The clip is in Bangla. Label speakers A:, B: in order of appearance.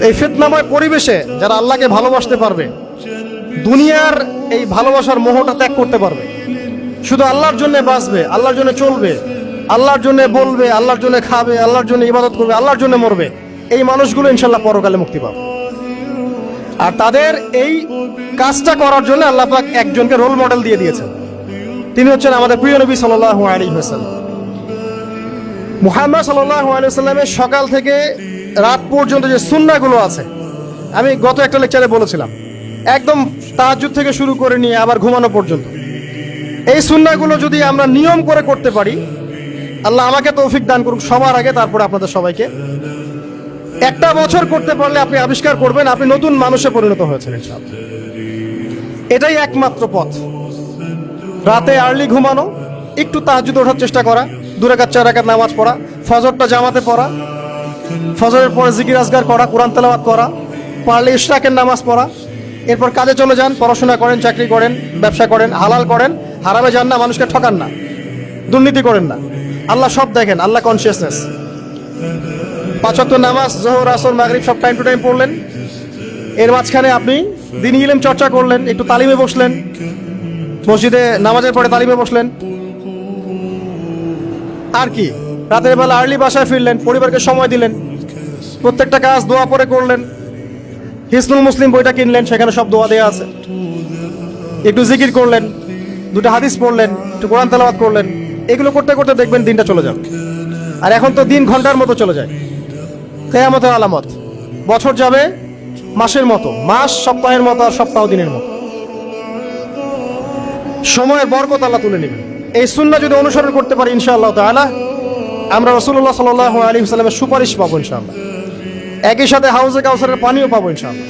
A: এই ফিতনাময় পরিবেশে যারা আল্লাহকে ভালোবাসতে পারবে, দুনিয়ার এই ভালোবাসার মোহটা ত্যাগ করতে পারবে, শুধু আল্লাহর জন্য বাঁচবে, আল্লাহর জন্য চলবে, আল্লাহর জন্য বলবে, আল্লাহর জন্য খাবে, আল্লাহর জন্য ইবাদত করবে, আল্লাহর জন্য মরবে, এই মানুষগুলো ইনশাল্লাহ পরকালে মুক্তি পাবে। আর তাদের এই কাজটা করার জন্য আল্লাহ পাক একজনকে রোল মডেল দিয়ে দিয়েছেন। তিনি হচ্ছেন আমাদের প্রিয় নবী সাল্লাল্লাহু আলাইহি ওয়াসাল্লাম। মুহাম্মদ সাল্লাল্লাহু আলাইহি ওয়াসাল্লামের সকাল থেকে রাত পর্যন্ত যে সুন্নাহগুলো আছে, আমি গত একটা লেকচারে বলেছিলাম, একদম তাহাজ্জুদ থেকে শুরু করে নিয়ে আবার ঘুমানো পর্যন্ত এই সুন্নাহগুলো যদি আমরা নিয়ম করে করতে পারি, আল্লাহ আমাকে তৌফিক দান করুক সবার আগে, তারপরে আপনাদের সবাইকে। একটা বছর করতে পারলে আপনি আবিষ্কার করবেন আপনি নতুন মানুষে পরিণত হয়েছেন ইনশাআল্লাহ। এটাই একমাত্র পথ। রাতে আর্লি ঘুমানো, একটু তাহাজ্জুদে ওঠার চেষ্টা করা, 2 রাকাত 4 রাকাত নামাজ পড়া, ফজরটা জামাতে পড়া, ফজরের পরে জিকির আজগার করা, কোরআন তেলাওয়াত করা, পারলে ইশরাকের নামাজ পড়া। এরপর কাজে চলে যান, পড়াশোনা করেন, চাকরি করেন, ব্যবসা করেন, হালাল করেন, হারামে যান না, মানুষকে ঠকান না, দুর্নীতি করেন না। আল্লাহ সব দেখেন, আল্লাহ কনসিয়াসনেস। 5 ওয়াক্ত নামাজ, যোহর, আসর, মাগরিব সব টাইম টু টাইম পড়লেন। এর মাঝখানে আপনি দ্বীনি ইলম চর্চা করলেন, একটু তালিমে বসলেন, মসজিদে নামাজের পরে তালিমে বসলেন। আর কি, রাতের বেলা আর্লি বাসায় ফিরলেন, পরিবারকে সময় দিলেন, প্রত্যেকটা কাজ দোয়া পরে করলেন। হিসনুল মুসলিম বইটা কিনলেন, সেখানে সব দোয়া দেওয়া আছে। একটু জিকির করলেন, 2টা হাদিস পড়লেন, একটু কোরআন তেলাওয়াত করলেন। এগুলো করতে করতে দেখবেন দিনটা চলে যাবে। আর এখন তো দিন ঘন্টার মতো চলে যায়, কিয়ামতের আলামত। বছর যাবে মাসের মতো, মাস সপ্তাহের মতো, আর সপ্তাহ দিনের মতো। সময়ের বরকত আল্লাহ তুলে নেবেন। এই সুন্নাহ যদি অনুসরণ করতে পারি ইনশাআল্লাহ তাআলা, আমরা রাসূলুল্লাহ সাল্লাল্লাহু আলাইহি ওয়াসাল্লামের সুপারিশ পাবো ইনশাআল্লাহ। একই সাথে হাউজে কাউসারের পানিও পাবো ইনশাআল্লাহ।